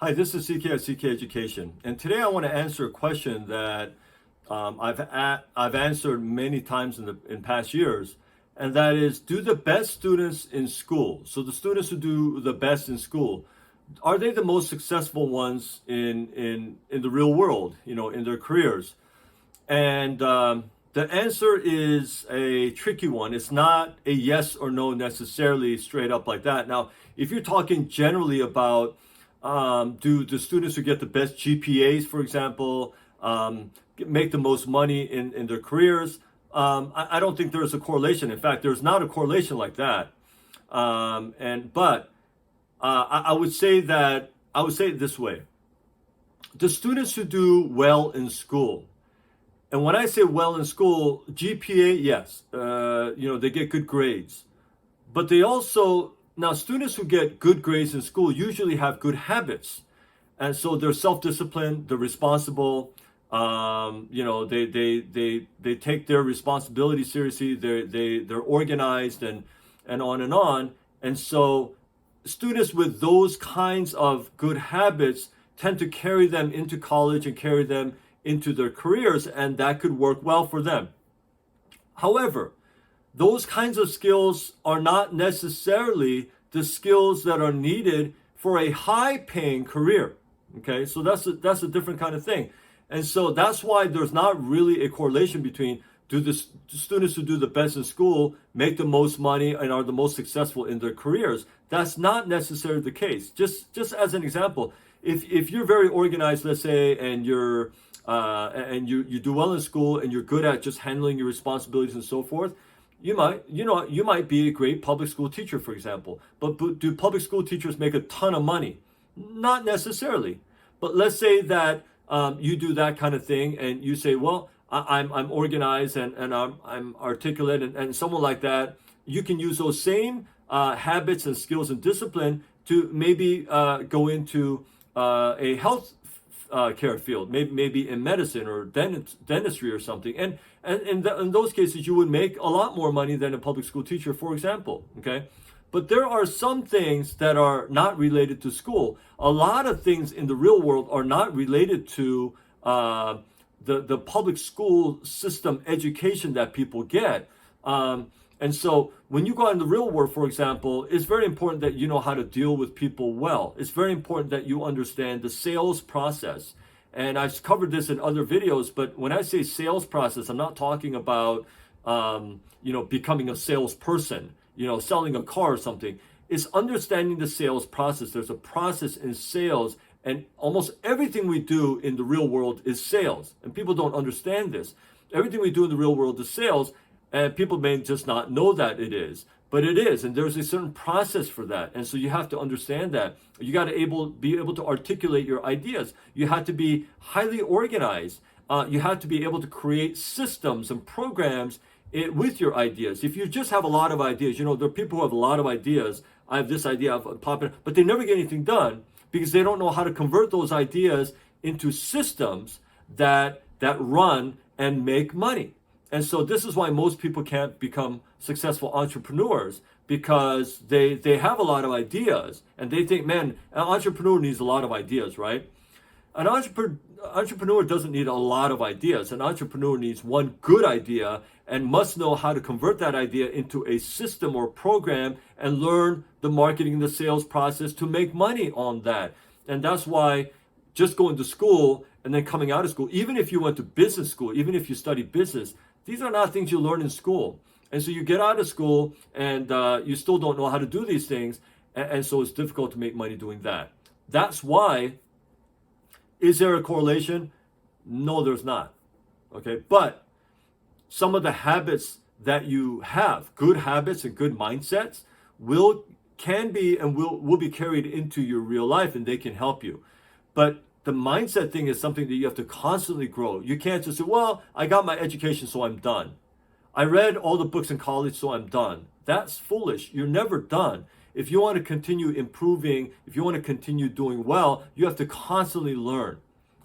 Hi, this is CK at CK Education, and today I want to answer a question that I've answered many times in past years, and that is: do the best students in school, so the students who do the best in school, are they the most successful ones in the real world? In their careers? And the answer is a tricky one. It's not a yes or no necessarily straight up like that. Now, if you're talking generally about do the students who get the best GPAs, for example, make the most money in their careers? I don't think there's a correlation. In fact, there's not a correlation like that. But I would say it this way: the students who do well in school, and when I say well in school, GPA, yes, they get good grades, but they also, now students who get good grades in school usually have good habits, and so they're self-disciplined, they're responsible, they take their responsibility seriously, they're organized, and on and on. And so students with those kinds of good habits tend to carry them into college and carry them into their careers, and that could work well for them. However, those kinds of skills are not necessarily the skills that are needed for a high-paying career. Okay, so that's a different kind of thing. And so that's why there's not really a correlation between do the students who do the best in school make the most money and are the most successful in their careers. That's not necessarily the case. Just as an example, if you're very organized, let's say, and you do well in school and you're good at just handling your responsibilities and so forth, you might be a great public school teacher, for example. But do public school teachers make a ton of money? Not necessarily. But let's say that you do that kind of thing and you say, well, I'm organized and I'm articulate, and someone like that, you can use those same habits and skills and discipline to maybe go into a health care field, maybe in medicine or dentistry or something. And in those cases, you would make a lot more money than a public school teacher, for example. Okay. But there are some things that are not related to school. A lot of things in the real world are not related to the public school system education that people get. And so when you go out in the real world, for example, it's very important that you know how to deal with people well. It's very important that you understand the sales process. And I've covered this in other videos, but when I say sales process, I'm not talking about, becoming a salesperson, selling a car or something. It's understanding the sales process. There's a process in sales, and almost everything we do in the real world is sales. And people don't understand this. Everything we do in the real world is sales. And people may just not know that it is, but it is. And there's a certain process for that. And so you have to understand that. You got to be able to articulate your ideas. You have to be highly organized. You have to be able to create systems and programs with your ideas. If you just have a lot of ideas, there are people who have a lot of ideas. I have this idea of popping, but they never get anything done because they don't know how to convert those ideas into systems that run and make money. And so this is why most people can't become successful entrepreneurs, because they have a lot of ideas and they think, man, an entrepreneur needs a lot of ideas, right? An entrepreneur doesn't need a lot of ideas. An entrepreneur needs one good idea and must know how to convert that idea into a system or program and learn the marketing and the sales process to make money on that. And that's why just going to school and then coming out of school, even if you went to business school, even if you study business, these are not things you learn in school. And so you get out of school and you still don't know how to do these things. And so it's difficult to make money doing that. That's why, is there a correlation? No, there's not. Okay. But some of the habits that you have, good habits and good mindsets, can be carried into your real life, and they can help you. But the mindset thing is something that you have to constantly grow. You can't just say, well, I got my education, so I'm done. I read all the books in college, so I'm done. That's foolish. You're never done. If you want to continue improving, if you want to continue doing well, you have to constantly learn.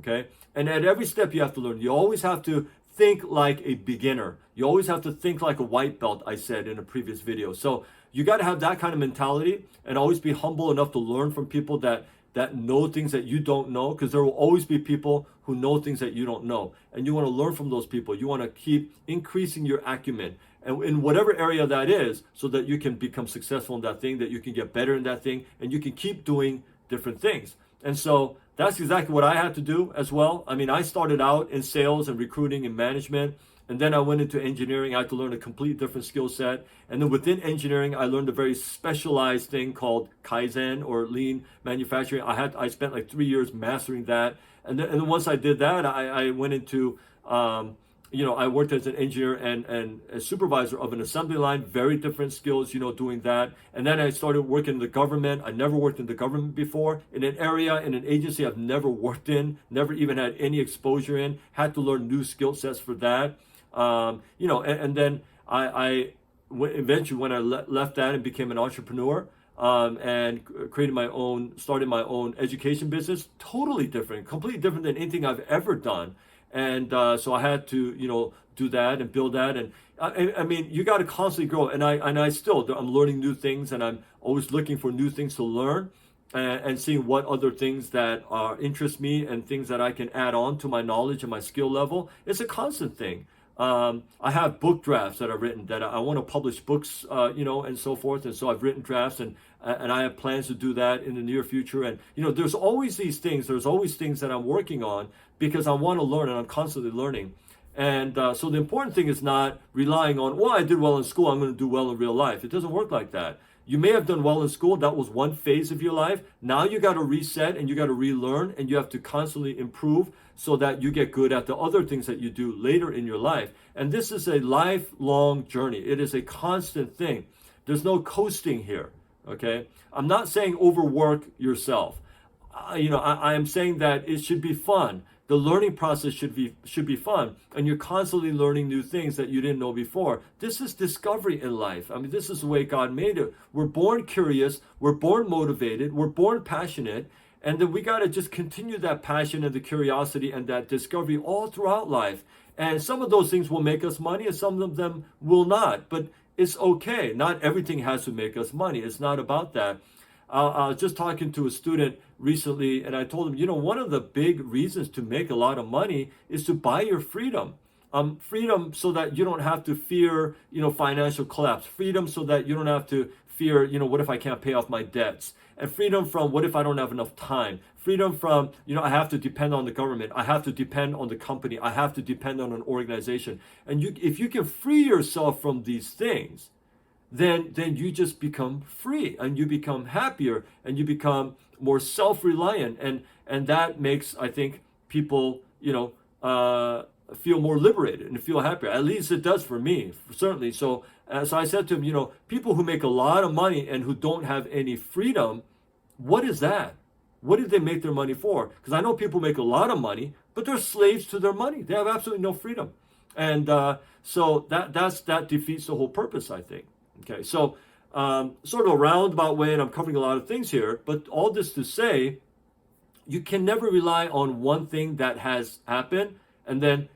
Okay? And at every step you have to learn. You always have to think like a beginner. You always have to think like a white belt, I said in a previous video. So you got to have that kind of mentality and always be humble enough to learn from people that that know things that you don't know, because there will always be people who know things that you don't know. And you want to learn from those people. You want to keep increasing your acumen, and in whatever area that is, so that you can become successful in that thing, that you can get better in that thing, and you can keep doing different things. And so that's exactly what I had to do as well. I mean, I started out in sales and recruiting and management, and then I went into engineering. I had to learn a complete different skill set. And then within engineering, I learned a very specialized thing called Kaizen, or lean manufacturing. I spent like 3 years mastering that. And then once I did that, I went into, I worked as an engineer and a supervisor of an assembly line, very different skills, doing that. And then I started working in the government. I never worked in the government before, in an area, in an agency I've never worked in, never even had any exposure in, had to learn new skill sets for that. And then eventually when I left that and became an entrepreneur, and started my own education business, totally different, completely different than anything I've ever done. And so I had to, do that and build that. And I mean, you got to constantly grow. And I'm learning new things, and I'm always looking for new things to learn, and seeing what other things that interest me and things that I can add on to my knowledge and my skill level. It's a constant thing. I have book drafts that I've written that I want to publish books, and so forth. And so I've written drafts, and I have plans to do that in the near future. And, there's always these things. There's always things that I'm working on, because I want to learn, and I'm constantly learning. And so the important thing is not relying on, well, I did well in school, I'm going to do well in real life. It doesn't work like that. You may have done well in school. That was one phase of your life. Now you got to reset, and you got to relearn, and you have to constantly improve so that you get good at the other things that you do later in your life. And this is a lifelong journey. It is a constant thing. There's no coasting here. Okay. I'm not saying overwork yourself. I am saying that it should be fun. The learning process should be fun, and you're constantly learning new things that you didn't know before. This is discovery in life. I mean, this is the way God made it. We're born curious, we're born motivated, we're born passionate, and then we got to just continue that passion and the curiosity and that discovery all throughout life. And some of those things will make us money, and some of them will not. But it's okay. Not everything has to make us money. It's not about that. I was just talking to a student recently, and I told him, one of the big reasons to make a lot of money is to buy your freedom. Freedom so that you don't have to fear, financial collapse. Freedom so that you don't have to fear, what if I can't pay off my debts? And freedom from, what if I don't have enough time? Freedom from, I have to depend on the government. I have to depend on the company. I have to depend on an organization. And if you can free yourself from these things, then you just become free, and you become happier, and you become more self-reliant, and that makes, I think, people feel more liberated and feel happier. At least it does for me, certainly. So I said to him, people who make a lot of money and who don't have any freedom, what is that? What did they make their money for? Because I know people make a lot of money, but they're slaves to their money. They have absolutely no freedom, and so that defeats the whole purpose, I think. Okay, so sort of a roundabout way, and I'm covering a lot of things here, but all this to say, you can never rely on one thing that has happened and then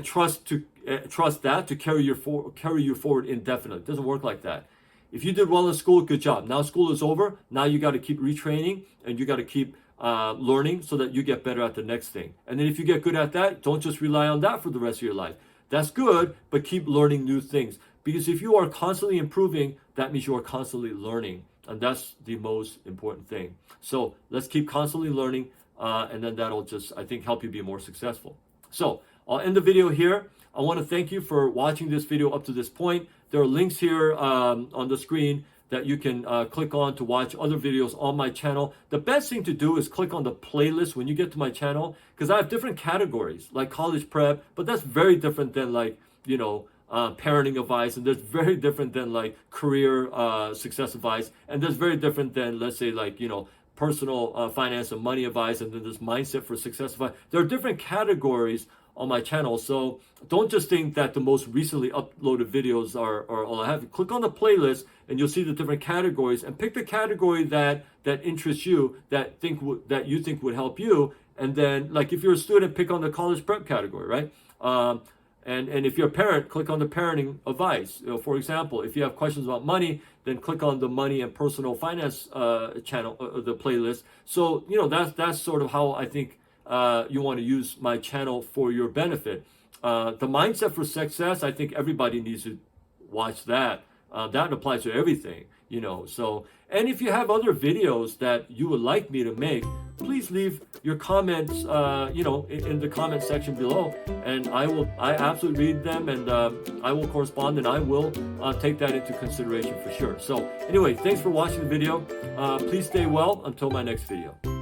trust that to carry you forward indefinitely. It doesn't work like that. If you did well in school, good job. Now school is over. Now you got to keep retraining, and you got to keep learning so that you get better at the next thing. And then if you get good at that, don't just rely on that for the rest of your life. That's good, but keep learning new things. Because if you are constantly improving, that means you are constantly learning. And that's the most important thing. So let's keep constantly learning, and then that'll just, I think, help you be more successful. So I'll end the video here. I want to thank you for watching this video up to this point. There are links here on the screen that you can click on to watch other videos on my channel. The best thing to do is click on the playlist when you get to my channel, because I have different categories, like college prep, but that's very different than parenting advice, and there's very different than career success advice, and there's very different than, let's say, personal finance and money advice, and then there's mindset for success advice. There are different categories on my channel, so don't just think that the most recently uploaded videos are all I have. Click on the playlist, and you'll see the different categories, and pick the category that interests you, that you think would help you. And then, if you're a student, pick on the college prep category, right? And if you're a parent, click on the parenting advice. For example, if you have questions about money, then click on the money and personal finance channel, the playlist. So that's sort of how I think you want to use my channel for your benefit. The mindset for success, I think everybody needs to watch that. That applies to everything, So, and if you have other videos that you would like me to make, please leave your comments, in the comment section below, and I absolutely read them, and I will correspond, and I will take that into consideration for sure. So, anyway, thanks for watching the video. Please stay well until my next video.